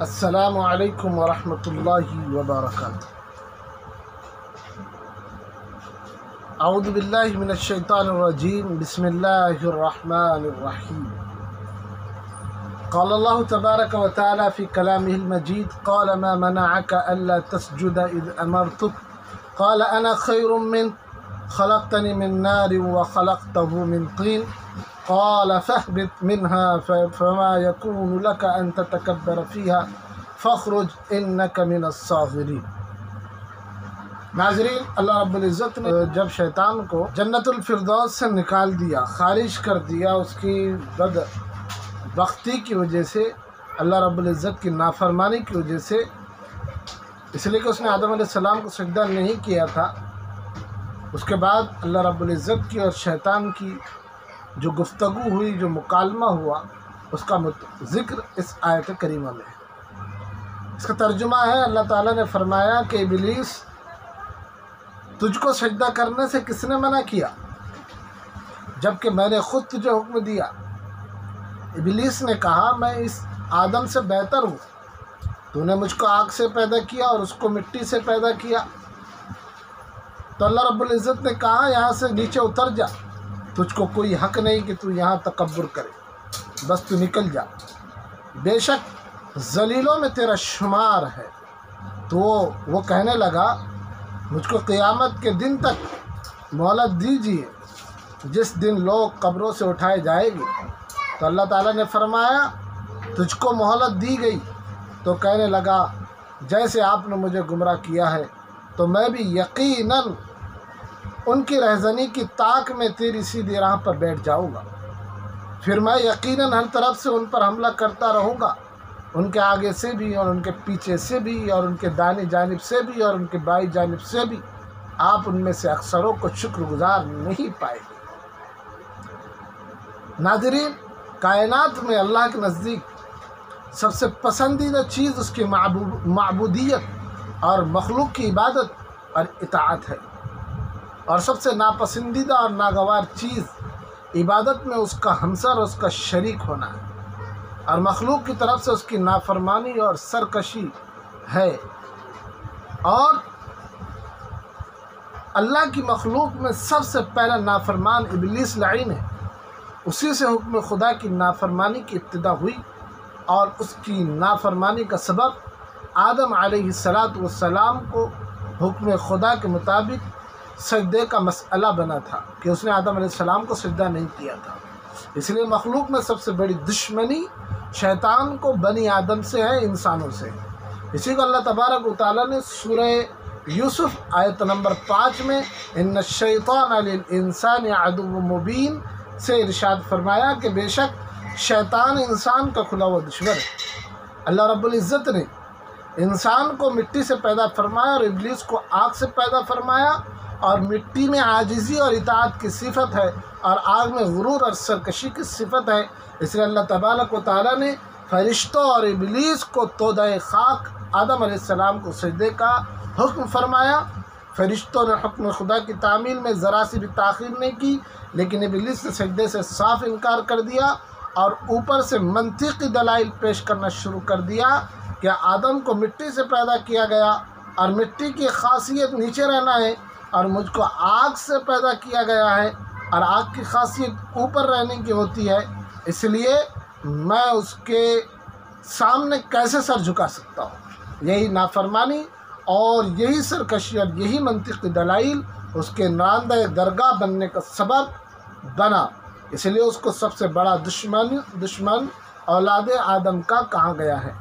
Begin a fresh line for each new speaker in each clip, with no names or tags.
السلام علیکم ورحمۃ اللہ وبرکاتہ۔ اعوذ باللہ من الشیطان الرجیم، بسم اللہ الرحمن الرحیم۔ قال اللہ تبارک و تعالی فی کلامہ المجید، قال ما منعک الا تسجد اذ امرتک قال انا خیر منک خلقتنی من نار وخلقته من طین قال فاهبط منها فما يكون لك أن تتكبر فيها فاخرج إنك من الصاغرين۔ ناظرین، اللہ رب العزت نے جب شیطان کو جنت الفردوس سے نکال دیا، خارج کر دیا اس کی بدبختی کی وجہ سے، اللہ رب العزت کی نافرمانی کی وجہ سے، اس لیے کہ اس نے آدم علیہ السلام کو سجدہ نہیں کیا تھا، اس کے بعد اللہ رب العزت کی اور شیطان کی جو گفتگو ہوئی، جو مکالمہ ہوا، اس کا ذکر اس آیت کریمہ میں ہے۔ اس کا ترجمہ ہے، اللہ تعالیٰ نے فرمایا کہ ابلیس، تجھ کو سجدہ کرنے سے کس نے منع کیا جبکہ میں نے خود تجھے حکم دیا؟ ابلیس نے کہا میں اس آدم سے بہتر ہوں، تو نے مجھ کو آگ سے پیدا کیا اور اس کو مٹی سے پیدا کیا۔ تو اللہ رب العزت نے کہا یہاں سے نیچے اتر جا، تجھ کو کوئی حق نہیں کہ تو یہاں تکبر کرے، بس تو نکل جا، بے شک ذلیلوں میں تیرا شمار ہے۔ تو وہ کہنے لگا مجھ کو قیامت کے دن تک مہلت دیجیے، جس دن لوگ قبروں سے اٹھائے جائے گے۔ تو اللہ تعالیٰ نے فرمایا تجھ کو مہلت دی گئی، تو کہنے لگا جیسے آپ نے مجھے گمراہ کیا ہے تو میں بھی یقیناً ان کی رہزنی کی طاق میں تیری سیدھی راہ پر بیٹھ جاؤں گا، پھر میں یقیناً ہر طرف سے ان پر حملہ کرتا رہوں گا، ان کے آگے سے بھی اور ان کے پیچھے سے بھی اور ان کے دائیں جانب سے بھی اور ان کے بائیں جانب سے بھی۔ آپ ان میں سے اکثروں کو شکر گزار نہیں پائے گے۔ ناظرین، کائنات میں اللہ کے نزدیک سب سے پسندیدہ چیز اس کی معبودیت اور مخلوق کی عبادت اور اطاعت ہے، اور سب سے ناپسندیدہ اور ناگوار چیز عبادت میں اس کا ہمسر اور اس کا شریک ہونا ہے، اور مخلوق کی طرف سے اس کی نافرمانی اور سرکشی ہے۔ اور اللہ کی مخلوق میں سب سے پہلا نافرمان ابلیس لعین ہے، اسی سے حکم خدا کی نافرمانی کی ابتدا ہوئی، اور اس کی نافرمانی کا سبب آدم علیہ السلام کو حکم خدا کے مطابق سجدے کا مسئلہ بنا تھا کہ اس نے آدم علیہ السلام کو سجدہ نہیں کیا تھا۔ اس لیے مخلوق میں سب سے بڑی دشمنی شیطان کو بنی آدم سے ہے، انسانوں سے۔ اسی کو اللہ تبارک و تعالیٰ نے سورہ یوسف آیت نمبر 5 میں ان الشیطان للانسان عدو مبین سے ارشاد فرمایا کہ بے شک شیطان انسان کا کھلا ہوا دشمن ہے۔ اللہ رب العزت نے انسان کو مٹی سے پیدا فرمایا اور ابلیس کو آگ سے پیدا فرمایا، اور مٹی میں عاجزی اور اطاعت کی صفت ہے اور آگ میں غرور اور سرکشی کی صفت ہے۔ اس لیے اللہ تبارک و تعالیٰ نے فرشتوں اور ابلیس کو تودہ خاک آدم علیہ السلام کو سجدے کا حکم فرمایا۔ فرشتوں نے حکم خدا کی تعمیل میں ذرا سی بھی تاخیر نہیں کی، لیکن ابلیس نے سجدے سے صاف انکار کر دیا اور اوپر سے منطقی دلائل پیش کرنا شروع کر دیا کہ آدم کو مٹی سے پیدا کیا گیا اور مٹی کی خاصیت نیچے رہنا ہے، اور مجھ کو آگ سے پیدا کیا گیا ہے اور آگ کی خاصیت اوپر رہنے کی ہوتی ہے، اس لیے میں اس کے سامنے کیسے سر جھکا سکتا ہوں۔ یہی نافرمانی اور یہی سرکشی اور یہی منطقی دلائل اس کے نراندہ درگاہ بننے کا سبب بنا، اس لیے اس کو سب سے بڑا دشمن اولاد آدم کا کہا گیا ہے۔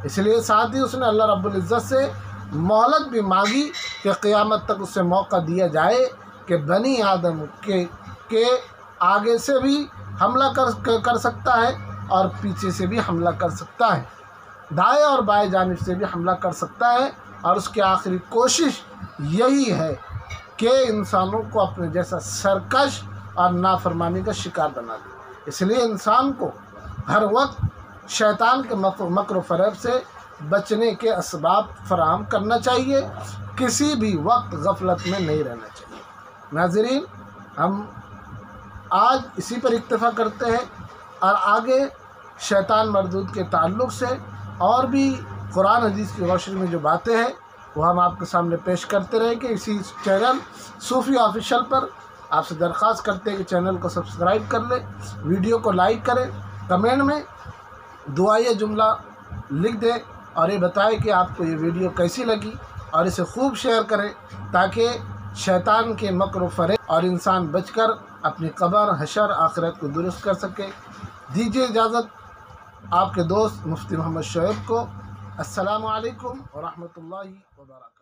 اس لیے ساتھ ہی اس نے اللہ رب العزت سے مہلت بھی مانگی کہ قیامت تک اسے موقع دیا جائے کہ بنی آدم کے آگے سے بھی حملہ کر سکتا ہے اور پیچھے سے بھی حملہ کر سکتا ہے، دائیں اور بائیں جانب سے بھی حملہ کر سکتا ہے، اور اس کی آخری کوشش یہی ہے کہ انسانوں کو اپنے جیسا سرکش اور نافرمانی کا شکار بنا دے۔ اس لیے انسان کو ہر وقت شیطان کے مکر و فریب سے بچنے کے اسباب فراہم کرنا چاہیے، کسی بھی وقت غفلت میں نہیں رہنا چاہیے۔ ناظرین، ہم آج اسی پر اکتفا کرتے ہیں اور آگے شیطان مردود کے تعلق سے اور بھی قرآن حدیث کی روشنی میں جو باتیں ہیں وہ ہم آپ کے سامنے پیش کرتے رہیں گے اسی چینل صوفی آفیشیل پر۔ آپ سے درخواست کرتے ہیں کہ چینل کو سبسکرائب کر لیں، ویڈیو کو لائک کریں، کمنٹ میں دعائیہ جملہ لکھ دیں اور یہ بتائیں کہ آپ کو یہ ویڈیو کیسی لگی، اور اسے خوب شیئر کریں تاکہ شیطان کے مکر و فریب اور انسان بچ کر اپنی قبر، حشر، آخرت کو درست کر سکے۔ دیجیے اجازت آپ کے دوست مفتی محمد شعیب کو۔ السلام علیکم ورحمۃ اللہ وبرکاتہ۔